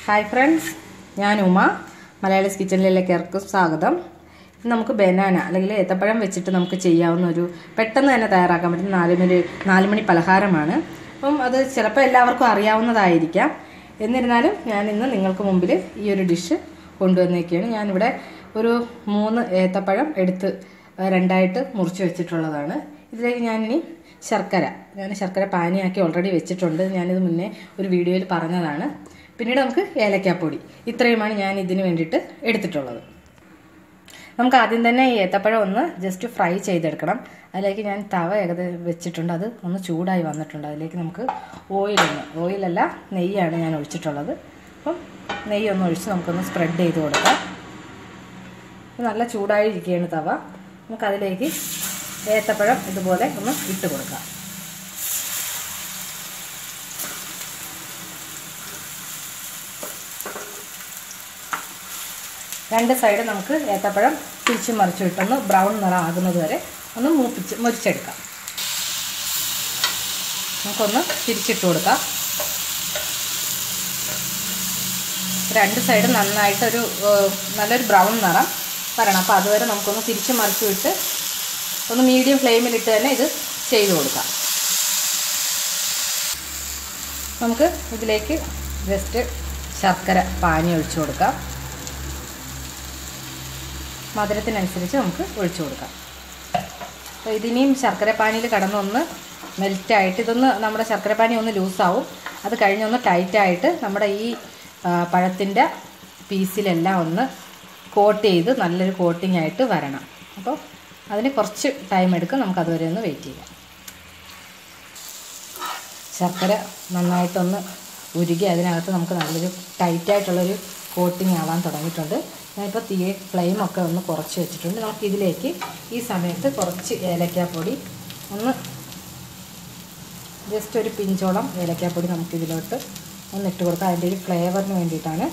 Hi friends, ഞാൻ ഉമ. മലയാളീസ് കിച്ചണിലേക്ക് സ്വാഗതം. നമുക്ക് ബനാന അല്ലെങ്കിൽ ഏത്തപ്പഴം വെച്ചിട്ട് നമുക്ക് ചെയ്യാവുന്ന ഒരു പെട്ടെന്ന് തന്നെ തയ്യാറാക്കാൻ പറ്റുന്ന 4 മണി പലഹാരമാണ്. അപ്പം അത് ചിലപ്പോൾ എല്ലാവർക്കും അറിയാവുന്നതായിരിക്കാം. എന്നിരുന്നാലും ഞാൻ ഇന്ന് നിങ്ങൾക്ക് മുമ്പിൽ ഈ ഒരു ഡിഷ് കൊണ്ടുവന്നേക്കുകയാണ്. ഞാനിവിടെ ഒരു 3 ഏത്തപ്പഴം എടുത്ത് 2ആയിട്ട് മുറിച്ച് വെച്ചിട്ടുള്ളതാണ്. ഇതിലേക്ക് ഞാനിനി ശർക്കര പാനിയാക്കി ഓൾറെഡി വെച്ചിട്ടുണ്ട്. ഞാനിത് മുന്നേ ഒരു വീഡിയോയിൽ പറഞ്ഞതാണ്. പിന്നീട് നമുക്ക് ഏലക്കാപ്പൊടി, ഇത്രയുമാണ് ഞാൻ ഇതിന് വേണ്ടിയിട്ട് എടുത്തിട്ടുള്ളത്. നമുക്ക് ആദ്യം തന്നെ ഈ ഏത്തപ്പഴം ഒന്ന് ജസ്റ്റ് ഫ്രൈ ചെയ്തെടുക്കണം. അതിലേക്ക് ഞാൻ തവ ഏകദേശം വെച്ചിട്ടുണ്ട്. അത് ഒന്ന് ചൂടായി വന്നിട്ടുണ്ട്. അതിലേക്ക് നമുക്ക് ഓയിലല്ല നെയ്യാണ് ഞാൻ ഒഴിച്ചിട്ടുള്ളത്. അപ്പം നെയ്യ് ഒന്ന് ഒഴിച്ച് നമുക്കൊന്ന് സ്പ്രെഡ് ചെയ്ത് കൊടുക്കാം. നല്ല ചൂടായിരിക്കുകയാണ് തവ. നമുക്കതിലേക്ക് ഏത്തപ്പഴം ഇതുപോലെ ഒന്ന് ഇട്ട് കൊടുക്കാം. രണ്ട് സൈഡ് നമുക്ക് ഏത്തപ്പഴം തിരിച്ച് മറിച്ചിട്ടൊന്ന് ബ്രൗൺ നിറം ആകുന്നത് വരെ ഒന്ന് മുരിച്ചെടുക്കാം. നമുക്കൊന്ന് തിരിച്ചിട്ട് കൊടുക്കാം. രണ്ട് സൈഡ് നന്നായിട്ടൊരു നല്ലൊരു ബ്രൗൺ നിറം വരണം. അപ്പോൾ അതുവരെ നമുക്കൊന്ന് തിരിച്ച് മറിച്ച് വിട്ട് ഒന്ന് മീഡിയം ഫ്ലെയിമിലിട്ട് തന്നെ ഇത് ചെയ്ത് കൊടുക്കാം. നമുക്ക് ഇതിലേക്ക് ജസ്റ്റ് ശർക്കര പാനി ഒഴിച്ചു കൊടുക്കാം. മധുരത്തിനനുസരിച്ച് നമുക്ക് ഒഴിച്ചു കൊടുക്കാം. അപ്പോൾ ഇതിനെയും ശർക്കര പാനിയിൽ കടന്നൊന്ന് മെൽറ്റായിട്ട് ഇതൊന്ന് നമ്മുടെ ശർക്കര പാനി ഒന്ന് ലൂസാവും. അത് കഴിഞ്ഞൊന്ന് ടൈറ്റായിട്ട് നമ്മുടെ ഈ പഴത്തിൻ്റെ പീസിലെല്ലാം ഒന്ന് കോട്ട് ചെയ്ത് നല്ലൊരു കോട്ടിംഗ് ആയിട്ട് വരണം. അപ്പോൾ അതിന് കുറച്ച് ടൈം എടുക്കും. നമുക്കതുവരെ ഒന്ന് വെയിറ്റ് ചെയ്യാം. ശർക്കര നന്നായിട്ടൊന്ന് ഉരുകി അതിനകത്ത് നമുക്ക് നല്ലൊരു ടൈറ്റായിട്ടുള്ളൊരു കോട്ടിങ് ആവാൻ തുടങ്ങിയിട്ടുണ്ട്. ഞാനിപ്പോൾ ഫ്ലെയിമൊക്കെ ഒന്ന് കുറച്ച് വെച്ചിട്ടുണ്ട്. നമുക്കിതിലേക്ക് ഈ സമയത്ത് കുറച്ച് ഏലക്കാപ്പൊടി ഒന്ന് ജസ്റ്റ് ഒരു പിഞ്ചോളം ഏലക്കാപ്പൊടി നമുക്കിതിലോട്ട് ഒന്ന് ഇട്ട് കൊടുക്കാം. അതിൻ്റെ ഒരു ഫ്ലേവറിന് വേണ്ടിയിട്ടാണ്.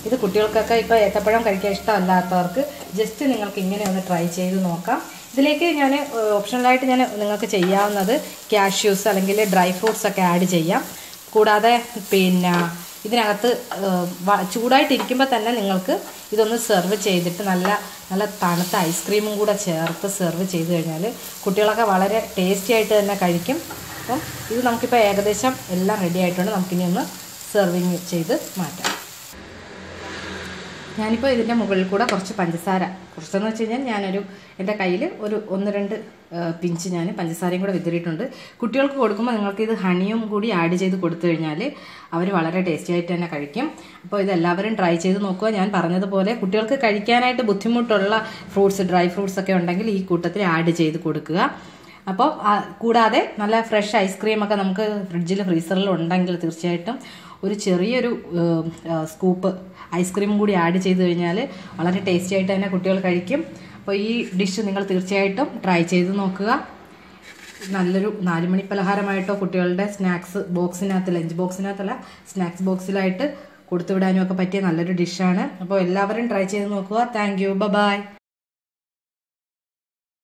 ഇത് കുട്ടികൾക്കൊക്കെ ഇപ്പോൾ ഏത്തപ്പഴം കഴിക്കാൻ ഇഷ്ടമല്ലാത്തവർക്ക് ജസ്റ്റ് നിങ്ങൾക്ക് ഇങ്ങനെ ഒന്ന് ട്രൈ ചെയ്ത് നോക്കാം. ഇതിലേക്ക് ഞാൻ ഓപ്ഷണലായിട്ട് നിങ്ങൾക്ക് ചെയ്യാവുന്നത് കാഷ്യൂസ് അല്ലെങ്കിൽ ഡ്രൈ ഫ്രൂട്ട്സ് ഒക്കെ ആഡ് ചെയ്യാം. കൂടാതെ ഇതിനകത്ത് ചൂടായിട്ടിരിക്കുമ്പോൾ തന്നെ നിങ്ങൾക്ക് ഇതൊന്ന് സെർവ് ചെയ്തിട്ട് നല്ല തണുത്ത ഐസ്ക്രീമും കൂടെ ചേർത്ത് സെർവ് ചെയ്ത് കഴിഞ്ഞാൽ കുട്ടികളൊക്കെ വളരെ ടേസ്റ്റി ആയിട്ട് തന്നെ കഴിക്കും. അപ്പം ഇത് നമുക്കിപ്പോൾ ഏകദേശം എല്ലാം റെഡി ആയിട്ടുണ്ട്. നമുക്കിനി ഒന്ന് സെർവിങ് ചെയ്ത് മാറ്റാം. ഞാനിപ്പോൾ ഇതിൻ്റെ മുകളിൽ കൂടെ കുറച്ച് പഞ്ചസാര, കുറച്ചെന്ന് വെച്ച് കഴിഞ്ഞാൽ എൻ്റെ കയ്യിൽ ഒരു 1-2 പിഞ്ച് ഞാൻ പഞ്ചസാരയും കൂടെ വിതറിയിട്ടുണ്ട്. കുട്ടികൾക്ക് കൊടുക്കുമ്പോൾ നിങ്ങൾക്ക് ഇത് ഹണിയും കൂടി ആഡ് ചെയ്ത് കൊടുത്തു കഴിഞ്ഞാൽ അവർ വളരെ ടേസ്റ്റി ആയിട്ട് തന്നെ കഴിക്കും. അപ്പോൾ ഇതെല്ലാവരും ട്രൈ ചെയ്ത് നോക്കുക. ഞാൻ പറഞ്ഞതുപോലെ കുട്ടികൾക്ക് കഴിക്കാനായിട്ട് ബുദ്ധിമുട്ടുള്ള ഫ്രൂട്ട്സ്, ഡ്രൈ ഫ്രൂട്ട്സ് ഒക്കെ ഉണ്ടെങ്കിൽ ഈ കൂട്ടത്തിൽ ആഡ് ചെയ്ത് കൊടുക്കുക. അപ്പോൾ കൂടാതെ നല്ല ഫ്രഷ് ഐസ്ക്രീമൊക്കെ നമുക്ക് ഫ്രീസറിൽ ഉണ്ടെങ്കിൽ തീർച്ചയായിട്ടും ഒരു ചെറിയൊരു സ്കൂപ്പ് ഐസ്ക്രീം കൂടി ആഡ് ചെയ്ത് കഴിഞ്ഞാൽ വളരെ ടേസ്റ്റി ആയിട്ട് തന്നെ കുട്ടികൾ കഴിക്കും. അപ്പോൾ ഈ ഡിഷ് നിങ്ങൾ തീർച്ചയായിട്ടും ട്രൈ ചെയ്ത് നോക്കുക. നല്ലൊരു 4 മണി പലഹാരമായിട്ടോ കുട്ടികളുടെ സ്നാക്സ് ബോക്സിനകത്ത്, ലഞ്ച് ബോക്സിനകത്തല്ല സ്നാക്സ് ബോക്സിലായിട്ട് കൊടുത്തുവിടാനും ഒക്കെ പറ്റിയ നല്ലൊരു ഡിഷാണ്. അപ്പോൾ എല്ലാവരും ട്രൈ ചെയ്ത് നോക്കുക. Thank you. ബൈ.